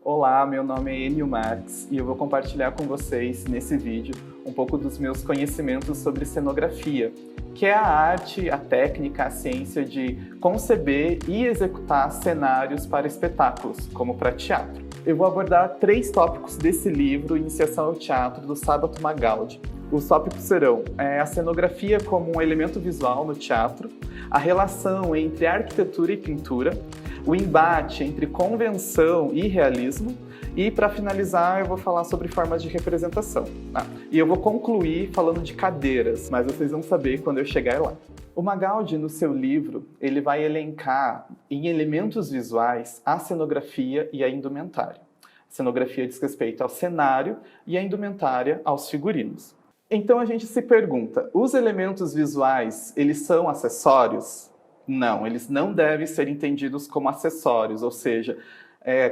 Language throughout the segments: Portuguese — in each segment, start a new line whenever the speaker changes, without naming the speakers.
Olá, meu nome é Enio Marques e eu vou compartilhar com vocês, nesse vídeo, um pouco dos meus conhecimentos sobre cenografia, que é a arte, a técnica, a ciência de conceber e executar cenários para espetáculos, como para teatro. Eu vou abordar 3 tópicos desse livro, Iniciação ao Teatro, do Sabato Magaldi. Os tópicos serão a cenografia como um elemento visual no teatro, a relação entre arquitetura e pintura, o embate entre convenção e realismo, e para finalizar eu vou falar sobre formas de representação. E eu vou concluir falando de cadeiras, mas vocês vão saber quando eu chegar lá. O Magaldi, no seu livro, ele vai elencar em elementos visuais a cenografia e a indumentária. A cenografia diz respeito ao cenário e a indumentária aos figurinos. Então a gente se pergunta, os elementos visuais, eles são acessórios? Não, eles não devem ser entendidos como acessórios, ou seja,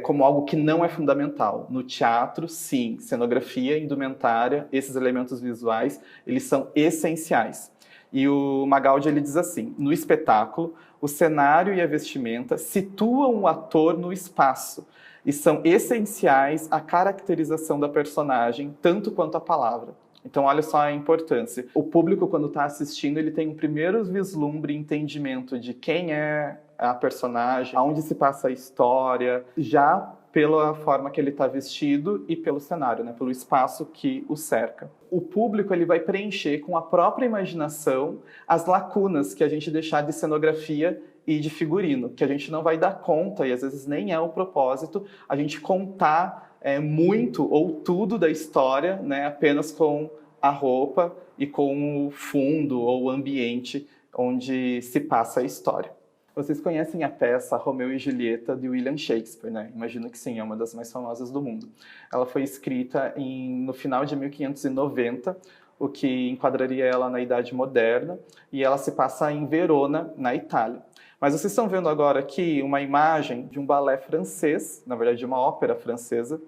como algo que não é fundamental. No teatro, sim, cenografia, indumentária, esses elementos visuais, eles são essenciais. E o Magaldi ele diz assim, no espetáculo, o cenário e a vestimenta situam o ator no espaço e são essenciais à caracterização da personagem, tanto quanto a palavra. Então, olha só a importância. O público, quando está assistindo, ele tem um primeiro vislumbre e entendimento de quem é a personagem, aonde se passa a história, já pela forma que ele está vestido e pelo cenário, né? Pelo espaço que o cerca. O público ele vai preencher com a própria imaginação as lacunas que a gente deixar de cenografia e de figurino, que a gente não vai dar conta, e às vezes nem é o propósito, a gente contar muito ou tudo da história, né, apenas com a roupa e com o fundo ou o ambiente onde se passa a história. Vocês conhecem a peça Romeu e Julieta, de William Shakespeare, né? Imagino que sim, é uma das mais famosas do mundo. Ela foi escrita no final de 1590, o que enquadraria ela na Idade Moderna, e ela se passa em Verona, na Itália. Mas vocês estão vendo agora aqui uma imagem de um balé francês, na verdade de uma ópera francesa,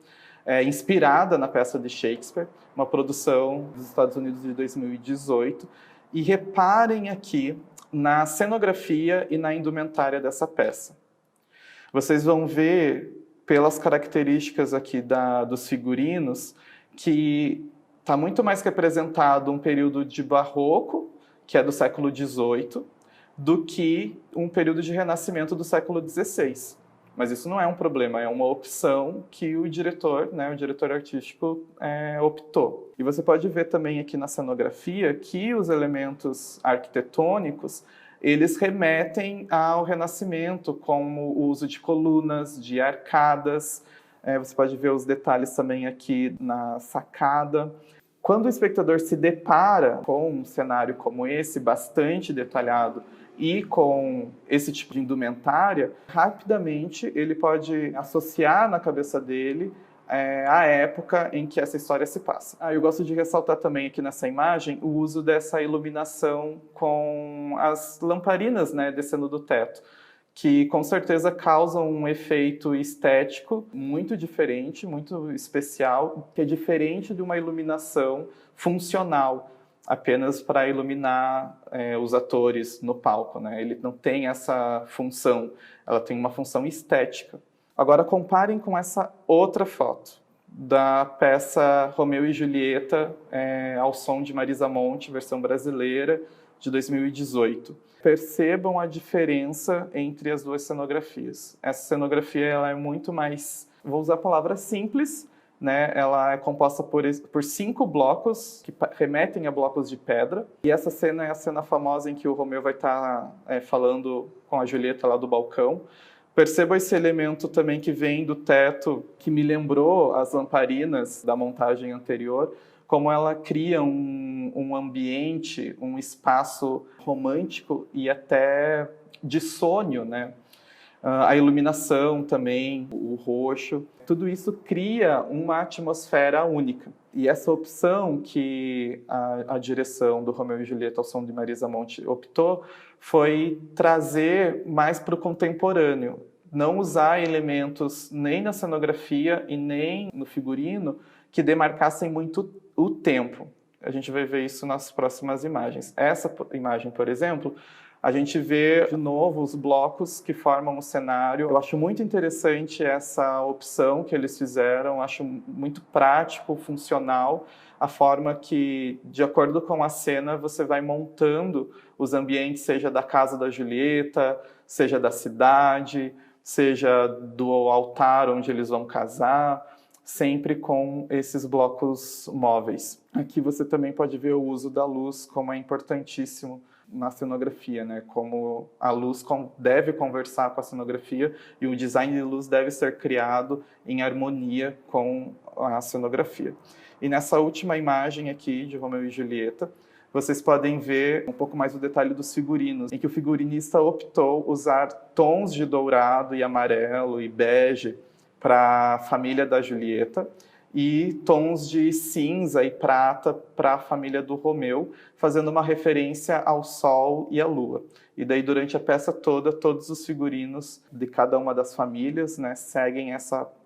inspirada na peça de Shakespeare, uma produção dos Estados Unidos de 2018. E reparem aqui na cenografia e na indumentária dessa peça. Vocês vão ver, pelas características aqui dos figurinos, que está muito mais representado um período de barroco, que é do século XVIII, do que um período de renascimento do século XVI. Mas isso não é um problema, é uma opção que o diretor, né, o diretor artístico optou. E você pode ver também aqui na cenografia que os elementos arquitetônicos, eles remetem ao Renascimento, como o uso de colunas, de arcadas. Você pode ver os detalhes também aqui na sacada. Quando o espectador se depara com um cenário como esse, bastante detalhado, e com esse tipo de indumentária, rapidamente ele pode associar na cabeça dele a época em que essa história se passa. Eu gosto de ressaltar também aqui nessa imagem o uso dessa iluminação com as lamparinas, né, descendo do teto, que com certeza causam um efeito estético muito diferente, muito especial, que é diferente de uma iluminação funcional, apenas para iluminar os atores no palco, né? Ele não tem essa função, ela tem uma função estética. Agora comparem com essa outra foto, da peça Romeu e Julieta, ao som de Marisa Monte, versão brasileira, de 2018. Percebam a diferença entre as duas cenografias. Essa cenografia ela é muito mais, vou usar a palavra simples, né? Ela é composta por 5 blocos que remetem a blocos de pedra. E essa cena é a cena famosa em que o Romeu vai estar falando com a Julieta lá do balcão. Perceba esse elemento também que vem do teto, que me lembrou as lamparinas da montagem anterior, como ela cria um ambiente, um espaço romântico e até de sonho, né? A iluminação também, o roxo, tudo isso cria uma atmosfera única. E essa opção que a direção do Romeu e Julieta ao som de Marisa Monte optou foi trazer mais para o contemporâneo, não usar elementos nem na cenografia e nem no figurino que demarcassem muito o tempo. A gente vai ver isso nas próximas imagens. Essa imagem, por exemplo, a gente vê de novo os blocos que formam o cenário. Eu acho muito interessante essa opção que eles fizeram, acho muito prático, funcional, a forma que, de acordo com a cena, você vai montando os ambientes, seja da casa da Julieta, seja da cidade, seja do altar onde eles vão casar, sempre com esses blocos móveis. Aqui você também pode ver o uso da luz, como é importantíssimo na cenografia, né? Como a luz deve conversar com a cenografia e o design de luz deve ser criado em harmonia com a cenografia. E nessa última imagem aqui de Romeu e Julieta, vocês podem ver um pouco mais o detalhe dos figurinos, em que o figurinista optou usar tons de dourado e amarelo e bege para a família da Julieta e tons de cinza e prata para a família do Romeu, fazendo uma referência ao Sol e à Lua. E daí, durante a peça toda, todos os figurinos de cada uma das famílias, né, seguem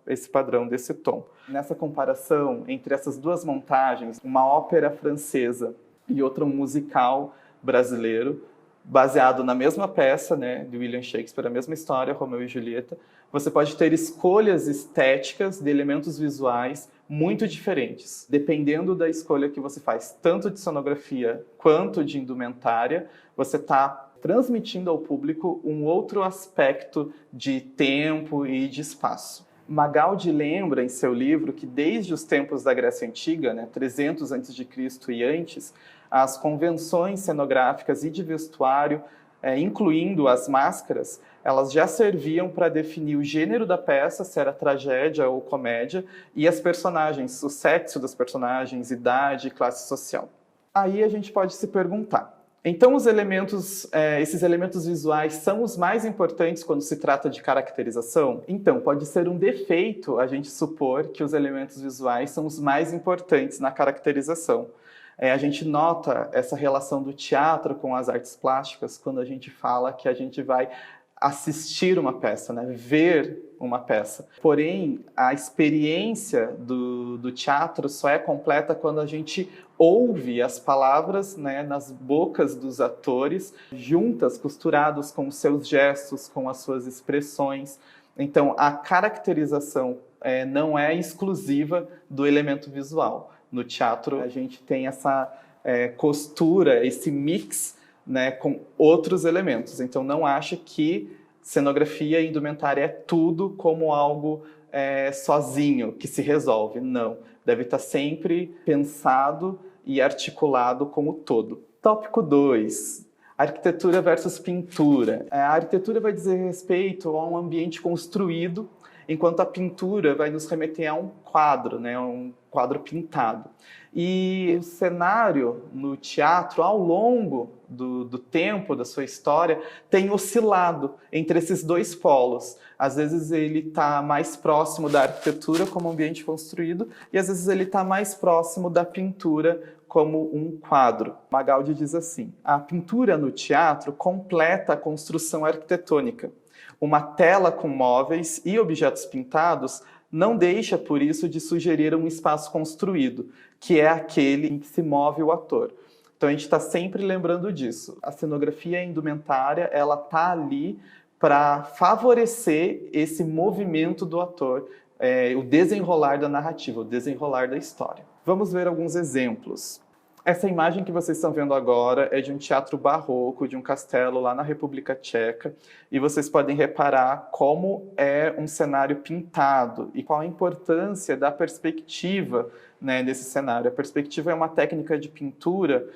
esse padrão desse tom. Nessa comparação entre essas duas montagens, uma ópera francesa e outro musical brasileiro, baseado na mesma peça, né, de William Shakespeare, a mesma história, Romeu e Julieta, você pode ter escolhas estéticas de elementos visuais muito diferentes, dependendo da escolha que você faz, tanto de cenografia quanto de indumentária, você está transmitindo ao público um outro aspecto de tempo e de espaço. Magaldi lembra em seu livro que desde os tempos da Grécia Antiga, né, 300 a.C. e antes, as convenções cenográficas e de vestuário, incluindo as máscaras, elas já serviam para definir o gênero da peça, se era tragédia ou comédia, e as personagens, o sexo das personagens, idade e classe social. Aí a gente pode se perguntar, então esses elementos visuais são os mais importantes quando se trata de caracterização? Então, pode ser um defeito a gente supor que os elementos visuais são os mais importantes na caracterização. A gente nota essa relação do teatro com as artes plásticas quando a gente fala que a gente vai assistir uma peça, né? Ver uma peça. Porém, a experiência do teatro só é completa quando a gente ouve as palavras, né, nas bocas dos atores, juntas, costurados com os seus gestos, com as suas expressões. Então, a caracterização não é exclusiva do elemento visual. No teatro, a gente tem essa costura, esse mix, né, com outros elementos. Então, não ache que cenografia e indumentária é tudo como algo sozinho, que se resolve. Não. Deve estar sempre pensado e articulado como todo. Tópico 2. Arquitetura versus pintura. A arquitetura vai dizer respeito a um ambiente construído, enquanto a pintura vai nos remeter a um quadro, né, um quadro pintado. E o cenário no teatro, ao longo do tempo, da sua história, tem oscilado entre esses dois polos. Às vezes ele está mais próximo da arquitetura como ambiente construído e às vezes ele está mais próximo da pintura como um quadro. Magaldi diz assim: a pintura no teatro completa a construção arquitetônica. Uma tela com móveis e objetos pintados não deixa, por isso, de sugerir um espaço construído, que é aquele em que se move o ator. Então a gente está sempre lembrando disso. A cenografia indumentária, ela está ali para favorecer esse movimento do ator, o desenrolar da narrativa, o desenrolar da história. Vamos ver alguns exemplos. Essa imagem que vocês estão vendo agora é de um teatro barroco, de um castelo lá na República Tcheca, e vocês podem reparar como é um cenário pintado e qual a importância da perspectiva, né, nesse cenário. A perspectiva é uma técnica de pintura,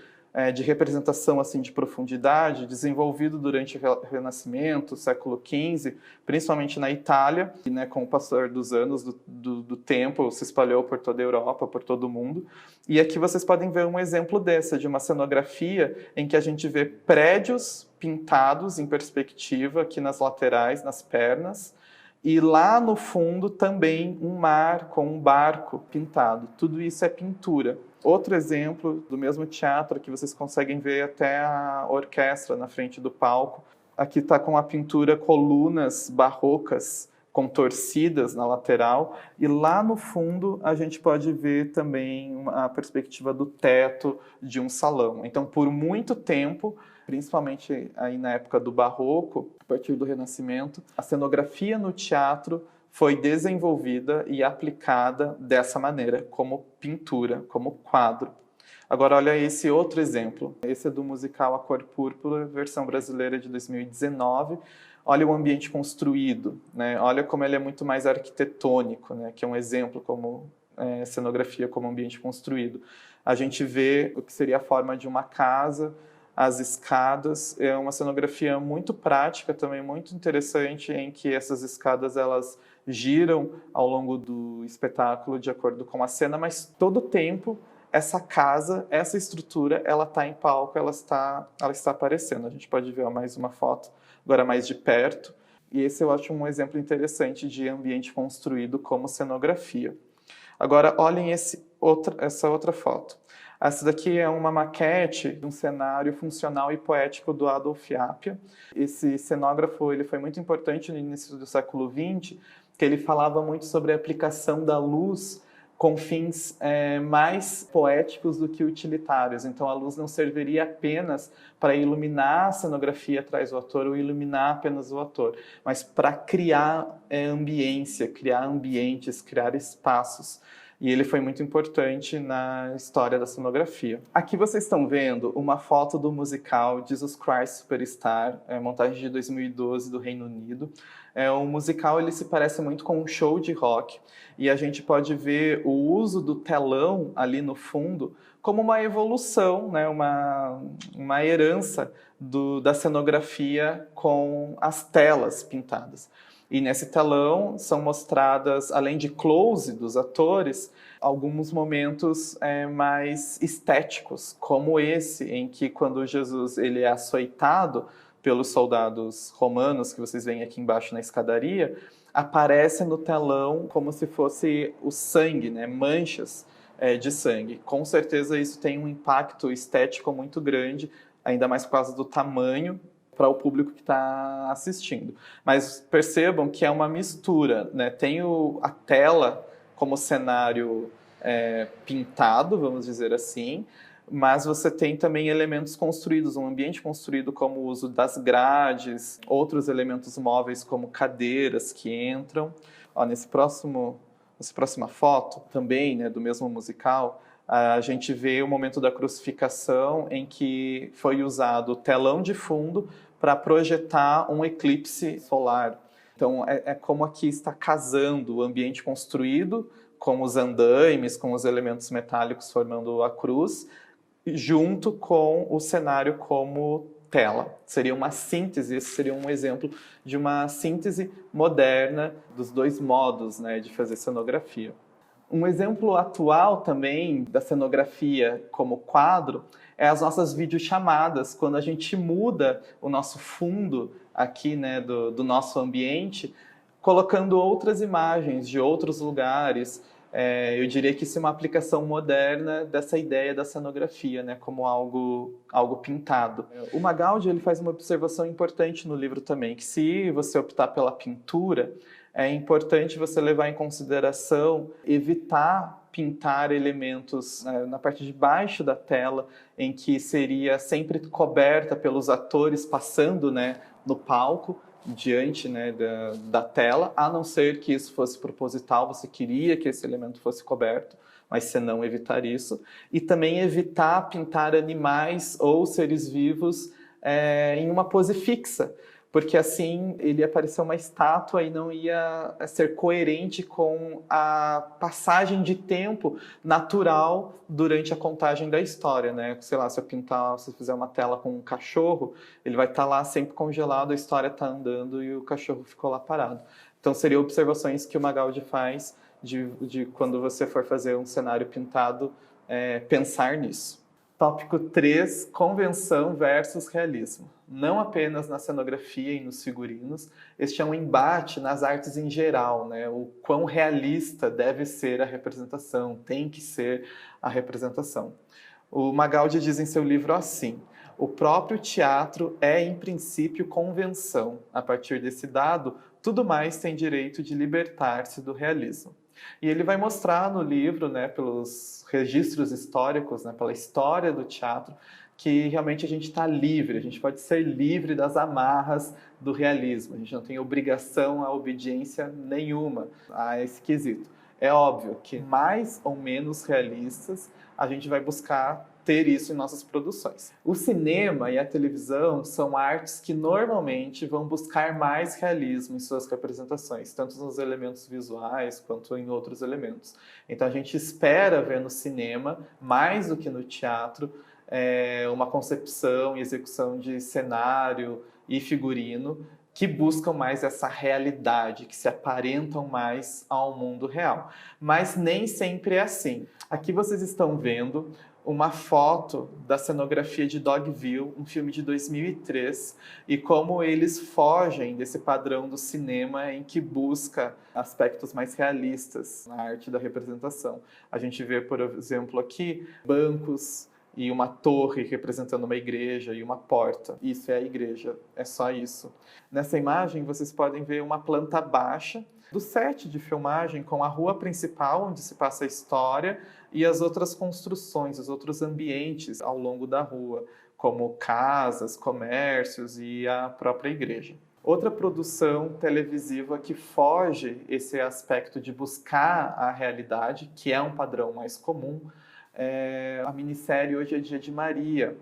de representação assim, de profundidade, desenvolvido durante o Renascimento, século XV, principalmente na Itália, e, né, com o passar dos anos, do tempo, se espalhou por toda a Europa, por todo o mundo. E aqui vocês podem ver um exemplo dessa, de uma cenografia em que a gente vê prédios pintados em perspectiva, aqui nas laterais, nas pernas, e lá no fundo também um mar com um barco pintado. Tudo isso é pintura. Outro exemplo do mesmo teatro, que vocês conseguem ver até a orquestra na frente do palco. Aqui está com a pintura colunas barrocas contorcidas na lateral, e lá no fundo a gente pode ver também a perspectiva do teto de um salão. Então, por muito tempo, principalmente aí na época do Barroco, a partir do Renascimento, a cenografia no teatro foi desenvolvida e aplicada dessa maneira, como pintura, como quadro. Agora olha esse outro exemplo, esse é do musical A Cor Púrpura, versão brasileira de 2019. Olha o ambiente construído, né? Olha como ele é muito mais arquitetônico, né? Que é um exemplo como cenografia como ambiente construído. A gente vê o que seria a forma de uma casa, as escadas, é uma cenografia muito prática também, muito interessante, em que essas escadas elas giram ao longo do espetáculo de acordo com a cena, mas todo o tempo essa casa, essa estrutura, ela está em palco, ela está aparecendo. A gente pode ver mais uma foto, agora mais de perto. E esse eu acho um exemplo interessante de ambiente construído como cenografia. Agora, olhem essa outra foto. Essa daqui é uma maquete de um cenário funcional e poético do Adolf Appia. Esse cenógrafo ele foi muito importante no início do século XX, que ele falava muito sobre a aplicação da luz com fins mais poéticos do que utilitários. Então, a luz não serviria apenas para iluminar a cenografia atrás do ator ou iluminar apenas o ator, mas para criar ambiência, criar ambientes, criar espaços. E ele foi muito importante na história da cenografia. Aqui vocês estão vendo uma foto do musical Jesus Christ Superstar, montagem de 2012 do Reino Unido. O musical ele se parece muito com um show de rock e a gente pode ver o uso do telão ali no fundo como uma evolução, né, uma herança da cenografia com as telas pintadas. E nesse telão são mostradas, além de close dos atores, alguns momentos mais estéticos, como esse, em que quando Jesus ele é açoitado pelos soldados romanos, que vocês veem aqui embaixo na escadaria, aparece no telão como se fosse o sangue, né? Manchas de sangue. Com certeza isso tem um impacto estético muito grande, ainda mais por causa do tamanho, para o público que está assistindo. Mas percebam que é uma mistura, né? Tem a tela como cenário pintado, vamos dizer assim, mas você tem também elementos construídos, um ambiente construído como o uso das grades, outros elementos móveis como cadeiras que entram. Ó, nessa próxima foto, também do mesmo musical, a gente vê o momento da crucificação em que foi usado o telão de fundo para projetar um eclipse solar. Então, é como aqui está casando o ambiente construído com os andaimes, com os elementos metálicos formando a cruz, junto com o cenário como tela. Seria uma síntese, esse seria um exemplo de uma síntese moderna dos dois modos, né, de fazer cenografia. Um exemplo atual também da cenografia como quadro é as nossas videochamadas, quando a gente muda o nosso fundo aqui, né, do nosso ambiente, colocando outras imagens de outros lugares. Eu diria que isso é uma aplicação moderna dessa ideia da cenografia, né, como algo pintado. O Magaldi ele faz uma observação importante no livro também, que se você optar pela pintura, é importante você levar em consideração evitar pintar elementos na parte de baixo da tela, em que seria sempre coberta pelos atores passando, né, no palco, diante, né, da tela, a não ser que isso fosse proposital, você queria que esse elemento fosse coberto, mas se não, evitar isso. E também evitar pintar animais ou seres vivos em uma pose fixa, porque assim ele ia parecer uma estátua e não ia ser coerente com a passagem de tempo natural durante a contagem da história, né? Sei lá, se eu fizer uma tela com um cachorro, ele vai estar lá sempre congelado, a história está andando e o cachorro ficou lá parado. Então seriam observações que o Magaldi faz de quando você for fazer um cenário pintado, pensar nisso. Tópico 3, convenção versus realismo. Não apenas na cenografia e nos figurinos, este é um embate nas artes em geral, né? O quão realista deve ser a representação, tem que ser a representação. O Magaldi diz em seu livro assim: o próprio teatro é, em princípio, convenção. A partir desse dado, tudo mais tem direito de libertar-se do realismo. E ele vai mostrar no livro, né, pelos registros históricos, né, pela história do teatro, que realmente a gente está livre, a gente pode ser livre das amarras do realismo, a gente não tem obrigação a obediência nenhuma a esse quesito. É óbvio que mais ou menos realistas a gente vai buscar ter isso em nossas produções. O cinema e a televisão são artes que normalmente vão buscar mais realismo em suas representações, tanto nos elementos visuais quanto em outros elementos. Então a gente espera ver no cinema, mais do que no teatro, uma concepção e execução de cenário e figurino que buscam mais essa realidade, que se aparentam mais ao mundo real. Mas nem sempre é assim. Aqui vocês estão vendo uma foto da cenografia de Dogville, um filme de 2003, e como eles fogem desse padrão do cinema em que busca aspectos mais realistas na arte da representação. A gente vê, por exemplo, aqui bancos e uma torre representando uma igreja e uma porta. Isso é a igreja, é só isso. Nessa imagem vocês podem ver uma planta baixa do set de filmagem com a rua principal onde se passa a história e as outras construções, os outros ambientes ao longo da rua, como casas, comércios e a própria igreja. Outra produção televisiva que foge esse aspecto de buscar a realidade, que é um padrão mais comum, é a minissérie Hoje é Dia de Maria,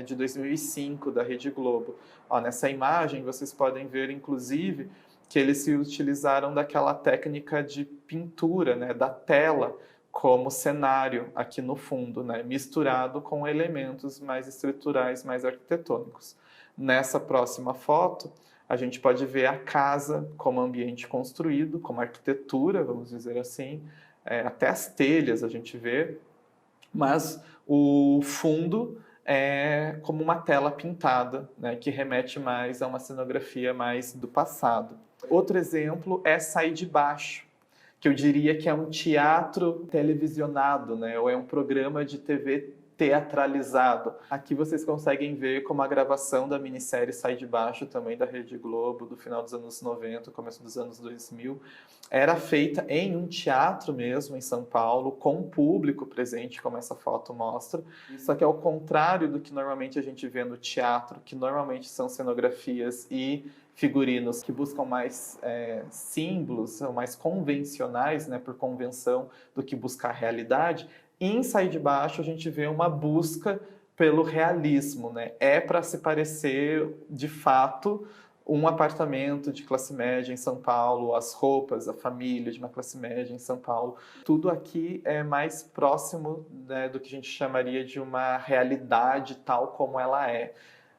de 2005, da Rede Globo. Nessa imagem vocês podem ver, inclusive, que eles se utilizaram daquela técnica de pintura, né, da tela, como cenário aqui no fundo, né, misturado com elementos mais estruturais, mais arquitetônicos. Nessa próxima foto, a gente pode ver a casa como ambiente construído, como arquitetura, vamos dizer assim, até as telhas a gente vê, mas o fundo é como uma tela pintada, né, que remete mais a uma cenografia mais do passado. Outro exemplo é Sai de Baixo, que eu diria que é um teatro televisionado, né, ou é um programa de TV teatralizado. Aqui vocês conseguem ver como a gravação da minissérie Sai de Baixo, também da Rede Globo, do final dos anos 90, começo dos anos 2000, era feita em um teatro mesmo, em São Paulo, com público presente, como essa foto mostra. Só que ao contrário do que normalmente a gente vê no teatro, que normalmente são cenografias e figurinos que buscam mais símbolos, são mais convencionais, né, por convenção, do que buscar realidade, em Sai de Baixo a gente vê uma busca pelo realismo, né? É para se parecer, de fato, um apartamento de classe média em São Paulo, as roupas, a família de uma classe média em São Paulo. Tudo aqui é mais próximo, né, do que a gente chamaria de uma realidade tal como ela é.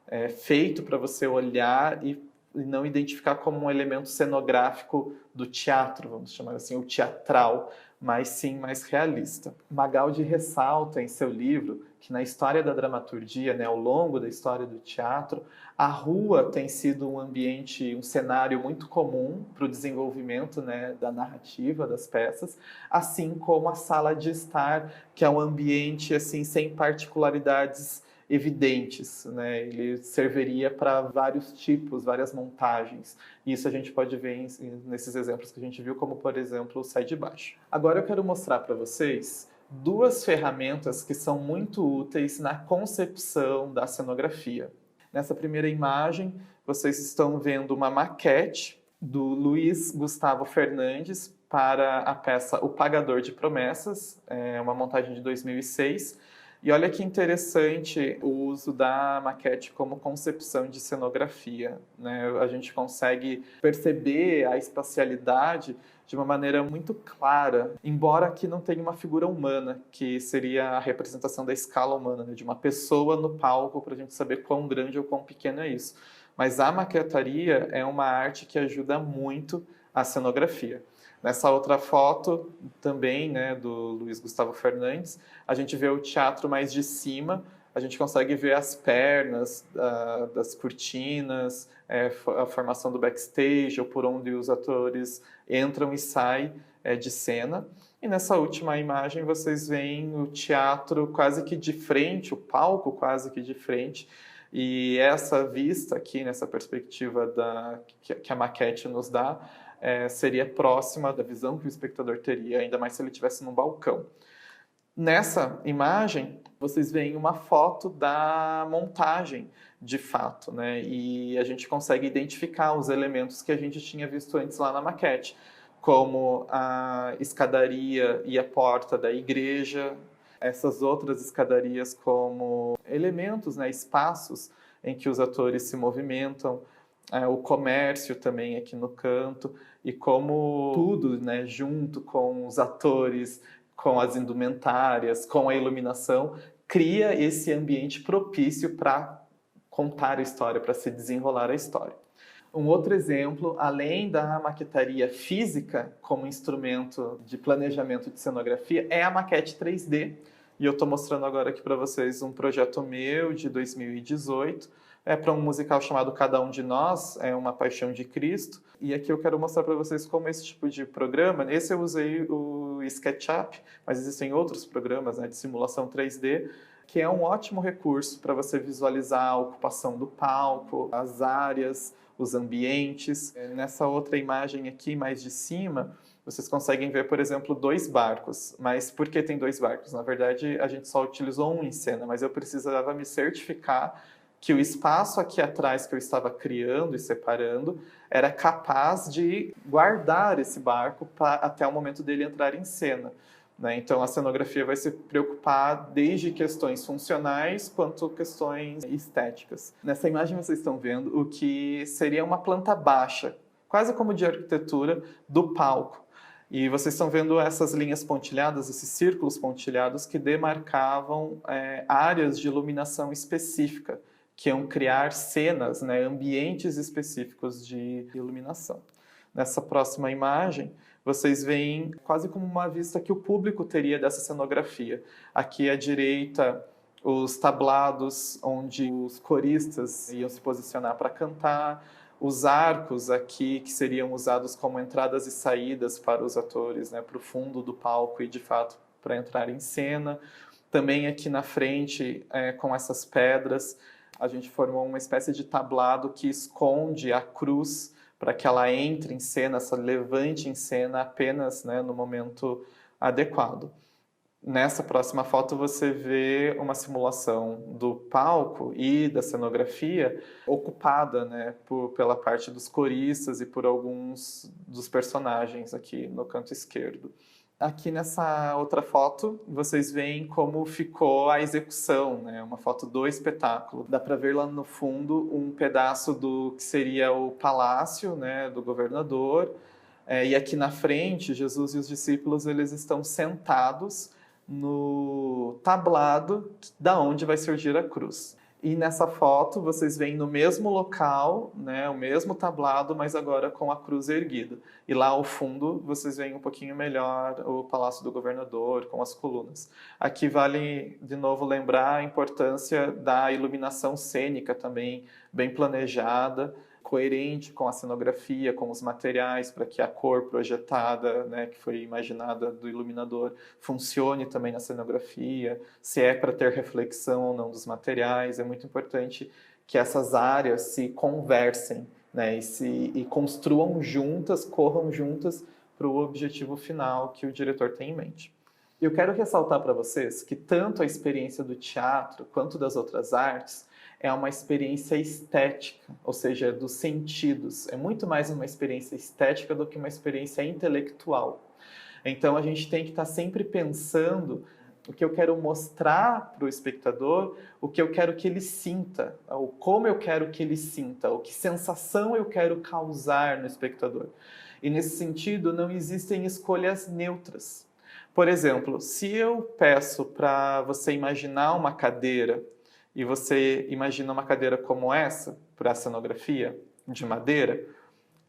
É feito para você olhar e não identificar como um elemento cenográfico do teatro, vamos chamar assim, o teatral, mas sim mais realista. Magaldi ressalta em seu livro que na história da dramaturgia, né, ao longo da história do teatro, a rua tem sido um ambiente, um cenário muito comum para o desenvolvimento, né, da narrativa das peças, assim como a sala de estar, que é um ambiente assim sem particularidades evidentes, né? Ele serviria para vários tipos, várias montagens. Isso a gente pode ver nesses exemplos que a gente viu, como por exemplo o Sai de Baixo. Agora eu quero mostrar para vocês duas ferramentas que são muito úteis na concepção da cenografia. Nessa primeira imagem, vocês estão vendo uma maquete do Luiz Gustavo Fernandes para a peça O Pagador de Promessas, uma montagem de 2006. E olha que interessante o uso da maquete como concepção de cenografia, né? A gente consegue perceber a espacialidade de uma maneira muito clara, embora aqui não tenha uma figura humana, que seria a representação da escala humana, né? De uma pessoa no palco, para a gente saber quão grande ou quão pequeno é isso. Mas a maquetaria é uma arte que ajuda muito a cenografia. Nessa outra foto, também, né, do Luiz Gustavo Fernandes, a gente vê o teatro mais de cima, a gente consegue ver as pernas das cortinas, a formação do backstage, ou por onde os atores entram e saem de cena. E nessa última imagem vocês veem o teatro quase que de frente, o palco quase que de frente, e essa vista aqui, nessa perspectiva que a maquete nos dá, seria próxima da visão que o espectador teria, ainda mais se ele estivesse num balcão. Nessa imagem, vocês veem uma foto da montagem, de fato, né? E a gente consegue identificar os elementos que a gente tinha visto antes lá na maquete, como a escadaria e a porta da igreja, essas outras escadarias como elementos, né, espaços em que os atores se movimentam, o comércio também aqui no canto, e como tudo, né, junto com os atores, com as indumentárias, com a iluminação, cria esse ambiente propício para contar a história, para se desenrolar a história. Um outro exemplo, além da maquetaria física como instrumento de planejamento de cenografia, é a maquete 3D. E eu estou mostrando agora aqui para vocês um projeto meu de 2018, para um musical chamado Cada Um de Nós, é uma Paixão de Cristo. E aqui eu quero mostrar para vocês como esse tipo de programa, esse eu usei o SketchUp, mas existem outros programas, né, de simulação 3D, que é um ótimo recurso para você visualizar a ocupação do palco, as áreas, os ambientes. Nessa outra imagem aqui, mais de cima, vocês conseguem ver, por exemplo, 2 barcos. Mas por que tem 2 barcos? Na verdade, a gente só utilizou um em cena, mas eu precisava me certificar que o espaço aqui atrás que eu estava criando e separando era capaz de guardar esse barco até o momento dele entrar em cena. Né? Então, a cenografia vai se preocupar desde questões funcionais quanto questões estéticas. Nessa imagem vocês estão vendo o que seria uma planta baixa, quase como de arquitetura, do palco. E vocês estão vendo essas linhas pontilhadas, esses círculos pontilhados que demarcavam áreas de iluminação específica, que iam criar cenas, né, ambientes específicos de iluminação. Nessa próxima imagem, vocês veem quase como uma vista que o público teria dessa cenografia. Aqui à direita, os tablados onde os coristas iam se posicionar para cantar, os arcos aqui que seriam usados como entradas e saídas para os atores, né, para o fundo do palco e, de fato, para entrar em cena. Também aqui na frente, com essas pedras, a gente formou uma espécie de tablado que esconde a cruz para que ela entre em cena, se levante em cena apenas, né, no momento adequado. Nessa próxima foto você vê uma simulação do palco e da cenografia ocupada, né, pela parte dos coristas e por alguns dos personagens aqui no canto esquerdo. Aqui nessa outra foto, vocês veem como ficou a execução, né? Uma foto do espetáculo. Dá para ver lá no fundo um pedaço do que seria o palácio, né, do governador. E aqui na frente, Jesus e os discípulos eles estão sentados no tablado da onde vai surgir a cruz. E nessa foto vocês veem no mesmo local, né, o mesmo tablado, mas agora com a cruz erguida. E lá ao fundo vocês veem um pouquinho melhor o Palácio do Governador com as colunas. Aqui vale de novo lembrar a importância da iluminação cênica também, bem planejada, coerente com a cenografia, com os materiais, para que a cor projetada, né, que foi imaginada do iluminador, funcione também na cenografia, se é para ter reflexão ou não dos materiais. É muito importante que essas áreas se conversem, né, e construam juntas, corram juntas para o objetivo final que o diretor tem em mente. Eu quero ressaltar para vocês que tanto a experiência do teatro quanto das outras artes é uma experiência estética, ou seja, dos sentidos. É muito mais uma experiência estética do que uma experiência intelectual. Então a gente tem que estar sempre pensando o que eu quero mostrar para o espectador, o que eu quero que ele sinta, ou como eu quero que ele sinta, ou que sensação eu quero causar no espectador. E nesse sentido, não existem escolhas neutras. Por exemplo, se eu peço para você imaginar uma cadeira e você imagina uma cadeira como essa, para a cenografia, de madeira,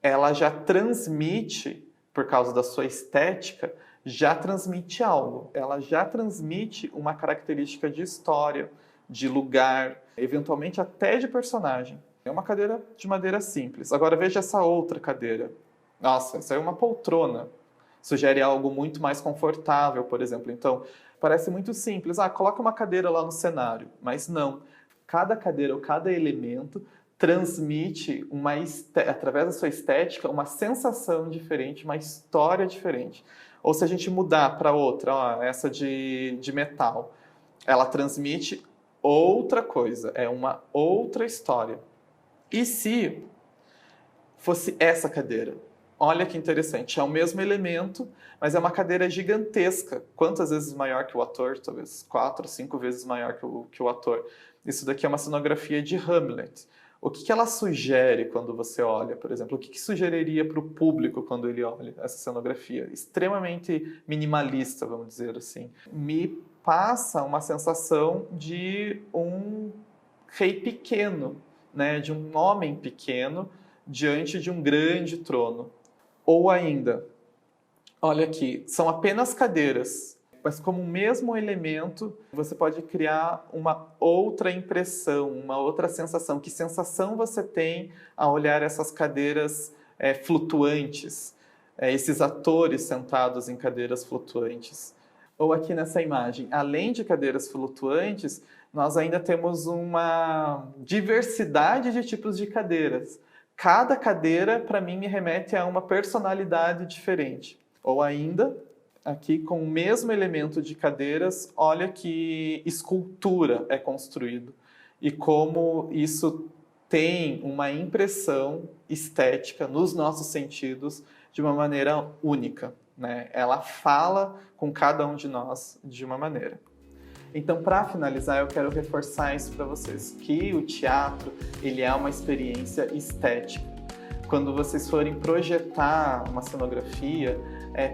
ela já transmite, por causa da sua estética, já transmite algo. Ela já transmite uma característica de história, de lugar, eventualmente até de personagem. É uma cadeira de madeira simples. Agora veja essa outra cadeira. Nossa, essa é uma poltrona. Sugere algo muito mais confortável, por exemplo. Então, parece muito simples. Coloca uma cadeira lá no cenário. Mas não. Cada cadeira ou cada elemento transmite, através da sua estética, uma sensação diferente, uma história diferente. Ou se a gente mudar para outra, ó, essa de metal, ela transmite outra coisa, é uma outra história. E se fosse essa cadeira? Olha que interessante, é o mesmo elemento, mas é uma cadeira gigantesca. Quantas vezes maior que o ator? Talvez 4, 5 vezes maior que o ator. Isso daqui é uma cenografia de Hamlet. O que ela sugere quando você olha, por exemplo? O que sugeriria para o público quando ele olha essa cenografia? Extremamente minimalista, vamos dizer assim. Me passa uma sensação de um rei pequeno, né? De um homem pequeno diante de um grande trono. Ou ainda, olha aqui, são apenas cadeiras, mas como o mesmo elemento, você pode criar uma outra impressão, uma outra sensação. Que sensação você tem ao olhar essas cadeiras flutuantes, esses atores sentados em cadeiras flutuantes? Ou aqui nessa imagem, além de cadeiras flutuantes, nós ainda temos uma diversidade de tipos de cadeiras. Cada cadeira, para mim, me remete a uma personalidade diferente. Ou ainda, aqui com o mesmo elemento de cadeiras, olha que escultura é construído. E como isso tem uma impressão estética nos nossos sentidos de uma maneira única, né? Ela fala com cada um de nós de uma maneira. Então, para finalizar, eu quero reforçar isso para vocês, que o teatro ele é uma experiência estética. Quando vocês forem projetar uma cenografia,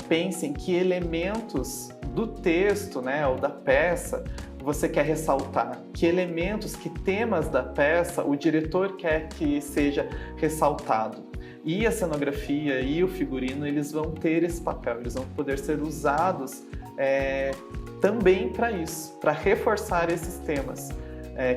pensem que elementos do texto, né, ou da peça, você quer ressaltar, que elementos, que temas da peça o diretor quer que seja ressaltado. E a cenografia e o figurino, eles vão ter esse papel, eles vão poder ser usados também para isso, para reforçar esses temas,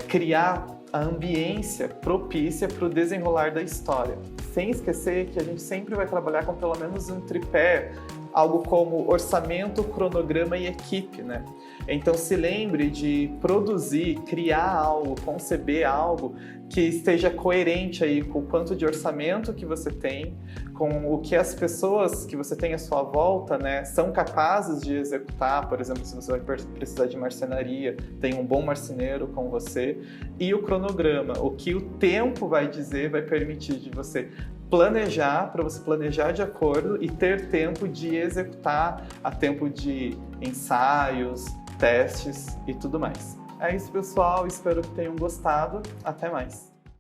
criar a ambiência propícia para o desenrolar da história. Sem esquecer que a gente sempre vai trabalhar com pelo menos um tripé, algo como orçamento, cronograma e equipe, né? Então se lembre de produzir, criar algo, conceber algo que esteja coerente aí com o quanto de orçamento que você tem, com o que as pessoas que você tem à sua volta, né, são capazes de executar. Por exemplo, se você vai precisar de marcenaria, tem um bom marceneiro com você. E o cronograma, o que o tempo vai dizer, vai permitir de você planejar, para você planejar de acordo e ter tempo de executar, a tempo de ensaios, testes e tudo mais. É isso, pessoal. Espero que tenham gostado. Até mais!